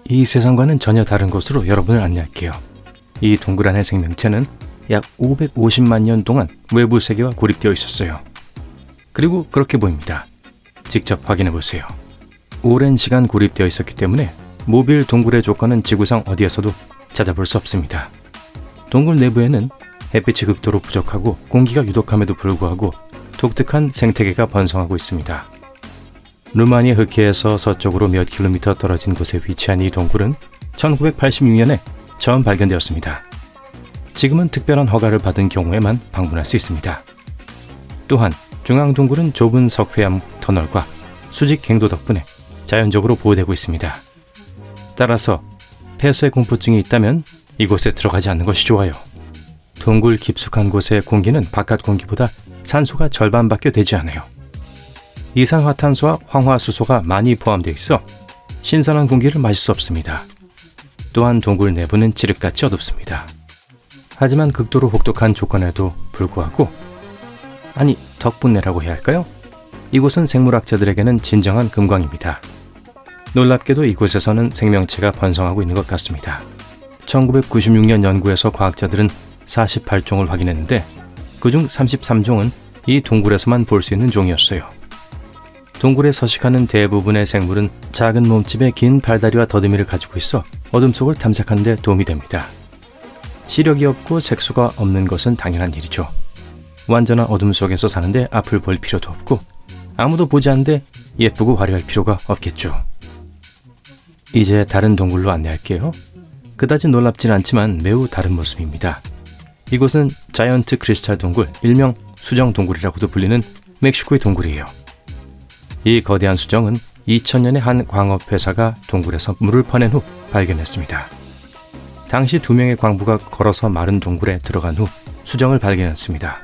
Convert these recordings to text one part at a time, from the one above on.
이 세상과는 전혀 다른 곳으로 여러분을 안내할게요. 이 동굴 안의 생명체는 약 550만 년 동안 외부 세계와 고립되어 있었어요. 그리고 그렇게 보입니다. 직접 확인해 보세요. 오랜 시간 고립되어 있었기 때문에 모빌 동굴의 조건은 지구상 어디에서도 찾아볼 수 없습니다. 동굴 내부에는 햇빛이 극도로 부족하고 공기가 유독함에도 불구하고 독특한 생태계가 번성하고 있습니다. 루마니아 흑해에서 서쪽으로 몇 킬로미터 떨어진 곳에 위치한 이 동굴은 1986년에 처음 발견되었습니다. 지금은 특별한 허가를 받은 경우에만 방문할 수 있습니다. 또한 중앙 동굴은 좁은 석회암 터널과 수직 갱도 덕분에 자연적으로 보호되고 있습니다. 따라서 폐쇄 공포증이 있다면 이곳에 들어가지 않는 것이 좋아요. 동굴 깊숙한 곳의 공기는 바깥 공기보다 산소가 절반밖에 되지 않아요. 이산화탄소와 황화수소가 많이 포함되어 있어 신선한 공기를 마실 수 없습니다. 또한 동굴 내부는 칠흑같이 어둡습니다. 하지만 극도로 혹독한 조건에도 불구하고, 아니 덕분에라고 해야 할까요? 이곳은 생물학자들에게는 진정한 금광입니다. 놀랍게도 이곳에서는 생명체가 번성하고 있는 것 같습니다. 1996년 연구에서 과학자들은 48종을 확인했는데 그중 33종은 이 동굴에서만 볼 수 있는 종이었어요. 동굴에 서식하는 대부분의 생물은 작은 몸집에 긴 발다리와 더듬이를 가지고 있어 어둠 속을 탐색하는 데 도움이 됩니다. 시력이 없고 색소가 없는 것은 당연한 일이죠. 완전한 어둠 속에서 사는데 앞을 볼 필요도 없고 아무도 보지 않는데 예쁘고 화려할 필요가 없겠죠. 이제 다른 동굴로 안내할게요. 그다지 놀랍진 않지만 매우 다른 모습입니다. 이곳은 자이언트 크리스탈 동굴, 일명 수정 동굴이라고도 불리는 멕시코의 동굴이에요. 이 거대한 수정은 2000년에 한 광업회사가 동굴에서 물을 퍼낸 후 발견했습니다. 당시 2명의 광부가 걸어서 마른 동굴에 들어간 후 수정을 발견했습니다.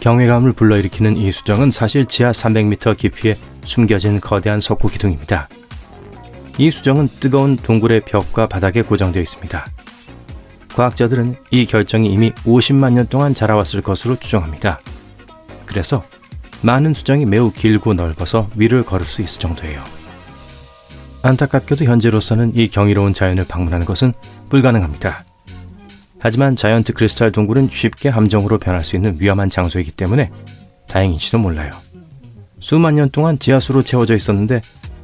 경외감을 불러일으키는 이 수정은 사실 지하 300m 깊이에 숨겨진 거대한 석고 기둥입니다. 이 수정은 뜨거운 동굴의 벽과 바닥에 고정되어 있습니다. 과학자들은 이 결정이 이미 50만 년 동안 자라왔을 것으로 추정합니다. 그래서 많은 수정이 매우 길고 넓어서 위를 걸을 수 있을 정도예요. 안타깝게도 현재로서는 이 경이로운 자연을 방문하는 것은 불가능합니다. 하지만 자이언트 크리스탈 동굴은 쉽게 함정으로 변할 수 있는 위험한 장소이기 때문에 다행인지도 몰라요. 수만 년 동안 지하수로 채워져 있었는데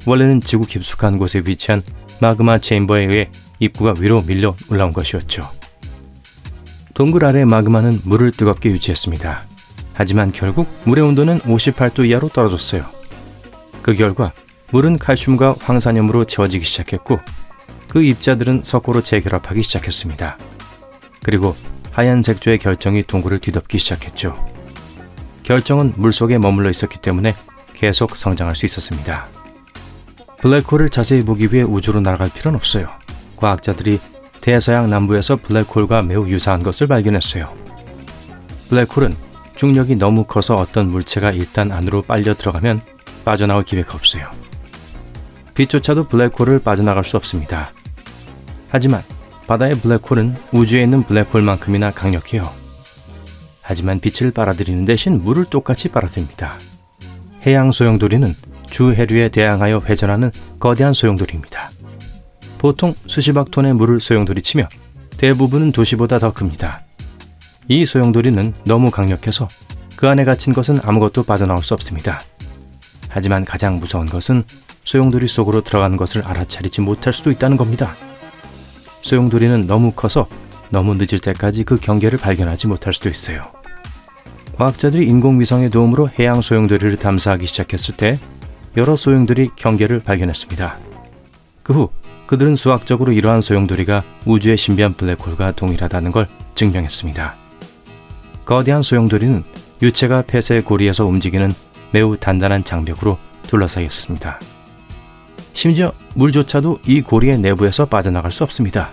원래는 지구 깊숙한 곳에 위치한 마그마 체인버에 의해 입구가 위로 밀려 올라온 것이었죠. 동굴 아래 마그마는 물을 뜨겁게 유지했습니다. 하지만 결국 물의 온도는 58도 이하로 떨어졌어요. 그 결과 물은 칼슘과 황산염으로 채워지기 시작했고 그 입자들은 석고로 재결합하기 시작했습니다. 그리고 하얀 색조의 결정이 동굴을 뒤덮기 시작했죠. 결정은 물속에 머물러 있었기 때문에 계속 성장할 수 있었습니다. 블랙홀을 자세히 보기 위해 우주로 날아갈 필요는 없어요. 과학자들이 대서양 남부에서 블랙홀과 매우 유사한 것을 발견했어요. 블랙홀은 중력이 너무 커서 어떤 물체가 일단 안으로 빨려 들어가면 빠져나올 기회가 없어요. 빛조차도 블랙홀을 빠져나갈 수 없습니다. 하지만 바다의 블랙홀은 우주에 있는 블랙홀만큼이나 강력해요. 하지만 빛을 빨아들이는 대신 물을 똑같이 빨아들입니다. 해양 소용돌이는 주 해류에 대항하여 회전하는 거대한 소용돌이입니다. 보통 수십억 톤의 물을 소용돌이치며 대부분은 도시보다 더 큽니다. 이 소용돌이는 너무 강력해서 그 안에 갇힌 것은 아무것도 빠져나올 수 없습니다. 하지만 가장 무서운 것은 소용돌이 속으로 들어간 것을 알아차리지 못할 수도 있다는 겁니다. 소용돌이는 너무 커서 너무 늦을 때까지 그 경계를 발견하지 못할 수도 있어요. 과학자들이 인공위성의 도움으로 해양 소용돌이를 탐사하기 시작했을 때 여러 소용돌이 경계를 발견했습니다. 그 후 그들은 수학적으로 이러한 소용돌이가 우주의 신비한 블랙홀과 동일하다는 걸 증명했습니다. 거대한 소용돌이는 유체가 폐쇄 고리에서 움직이는 매우 단단한 장벽으로 둘러싸여 있었습니다. 심지어 물조차도 이 고리의 내부에서 빠져나갈 수 없습니다.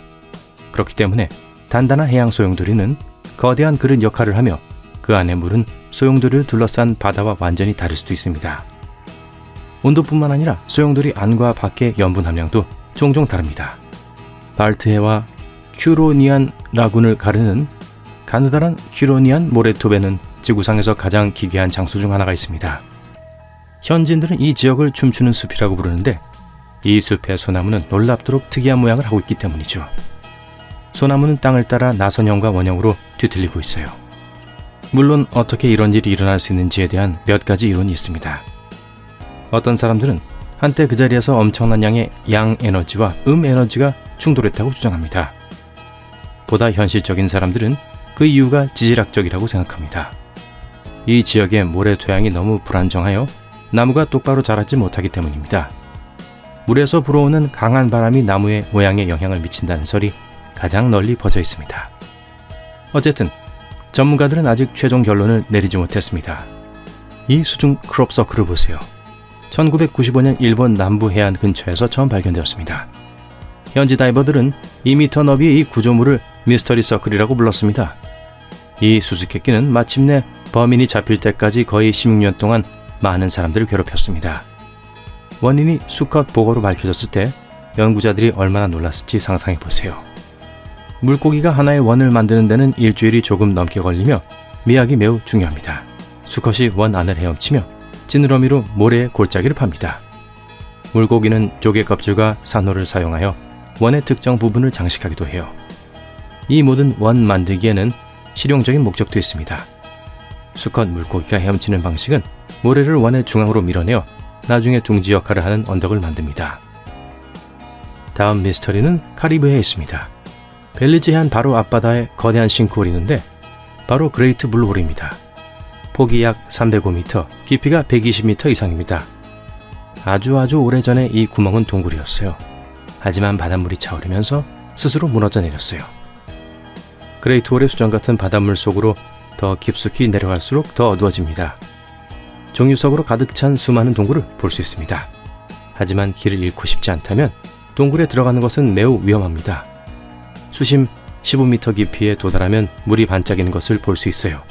그렇기 때문에 단단한 해양 소용돌이는 거대한 그릇 역할을 하며 그 안의 물은 소용돌이를 둘러싼 바다와 완전히 다를 수도 있습니다. 온도뿐만 아니라 소용돌이 안과 밖의 염분 함량도 종종 다릅니다. 발트해와 휴로니안 라군을 가르는 가느다란 휴로니안 모래톱에는 지구상에서 가장 기괴한 장소 중 하나가 있습니다. 현지인들은 이 지역을 춤추는 숲이라고 부르는데 이 숲의 소나무는 놀랍도록 특이한 모양을 하고 있기 때문이죠. 소나무는 땅을 따라 나선형과 원형으로 뒤틀리고 있어요. 물론 어떻게 이런 일이 일어날 수 있는지에 대한 몇 가지 이론이 있습니다. 어떤 사람들은 한때 그 자리에서 엄청난 양의 양 에너지와 에너지가 충돌했다고 주장합니다. 보다 현실적인 사람들은 그 이유가 지질학적이라고 생각합니다. 이 지역의 모래 토양이 너무 불안정하여 나무가 똑바로 자라지 못하기 때문입니다. 물에서 불어오는 강한 바람이 나무의 모양에 영향을 미친다는 설이 가장 널리 퍼져 있습니다. 어쨌든 전문가들은 아직 최종 결론을 내리지 못했습니다. 이 수중 크롭 서클을 보세요. 1995년 일본 남부 해안 근처에서 처음 발견되었습니다. 현지 다이버들은 2m 너비의 이 구조물을 미스터리 서클이라고 불렀습니다. 이 수수께끼는 마침내 범인이 잡힐 때까지 거의 16년 동안 많은 사람들을 괴롭혔습니다. 원인이 수컷 보고로 밝혀졌을 때 연구자들이 얼마나 놀랐을지 상상해보세요. 물고기가 하나의 원을 만드는 데는 일주일이 조금 넘게 걸리며 미학이 매우 중요합니다. 수컷이 원 안을 헤엄치며 지느러미로 모래의 골짜기를 팝니다. 물고기는 조개 껍질과 산호를 사용하여 원의 특정 부분을 장식하기도 해요. 이 모든 원 만들기에는 실용적인 목적도 있습니다. 수컷 물고기가 헤엄치는 방식은 모래를 원의 중앙으로 밀어내어 나중에 둥지 역할을 하는 언덕을 만듭니다. 다음 미스터리는 카리브해에 있습니다. 벨리즈 해안 바로 앞바다에 거대한 싱크홀이 있는데 바로 그레이트 블루홀입니다. 폭이 약 305m, 깊이가 120m 이상입니다. 아주 오래전에 이 구멍은 동굴이었어요. 하지만 바닷물이 차오르면서 스스로 무너져 내렸어요. 그레이트홀의 수정 같은 바닷물 속으로 더 깊숙이 내려갈수록 더 어두워집니다. 종유석으로 가득 찬 수많은 동굴을 볼 수 있습니다. 하지만 길을 잃고 싶지 않다면 동굴에 들어가는 것은 매우 위험합니다. 수심 15m 깊이에 도달하면 물이 반짝이는 것을 볼 수 있어요.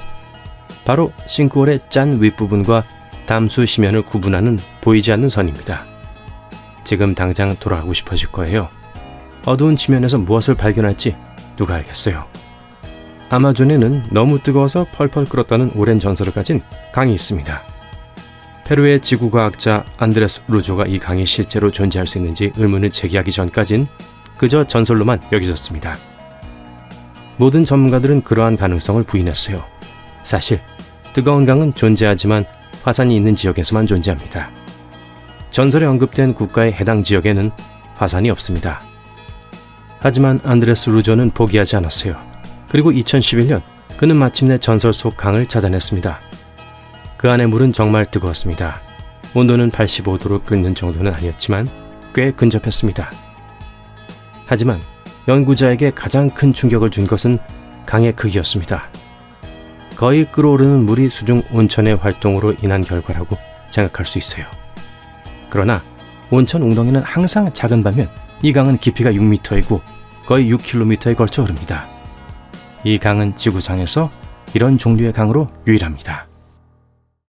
바로 싱크홀의 짠 윗부분과 담수 심연을 구분하는 보이지 않는 선입니다. 지금 당장 돌아가고 싶어질 거예요. 어두운 지면에서 무엇을 발견할지 누가 알겠어요. 아마존에는 너무 뜨거워서 펄펄 끓었다는 오랜 전설을 가진 강이 있습니다. 페루의 지구과학자 안드레스 루조가 이 강이 실제로 존재할 수 있는지 의문을 제기하기 전까진 그저 전설로만 여겨졌습니다. 모든 전문가들은 그러한 가능성을 부인했어요. 사실 뜨거운 강은 존재하지만 화산이 있는 지역에서만 존재합니다. 전설에 언급된 국가의 해당 지역에는 화산이 없습니다. 하지만 안드레스 루조는 포기하지 않았어요. 그리고 2011년 그는 마침내 전설 속 강을 찾아냈습니다. 그 안의 물은 정말 뜨거웠습니다. 온도는 85도로 끓는 정도는 아니었지만 꽤 근접했습니다. 하지만 연구자에게 가장 큰 충격을 준 것은 강의 크기였습니다. 거의 끓어오르는 물이 수중 온천의 활동으로 인한 결과라고 생각할 수 있어요. 그러나 온천 웅덩이는 항상 작은 반면 이 강은 깊이가 6m이고 거의 6km에 걸쳐 흐릅니다. 이 강은 지구상에서 이런 종류의 강으로 유일합니다.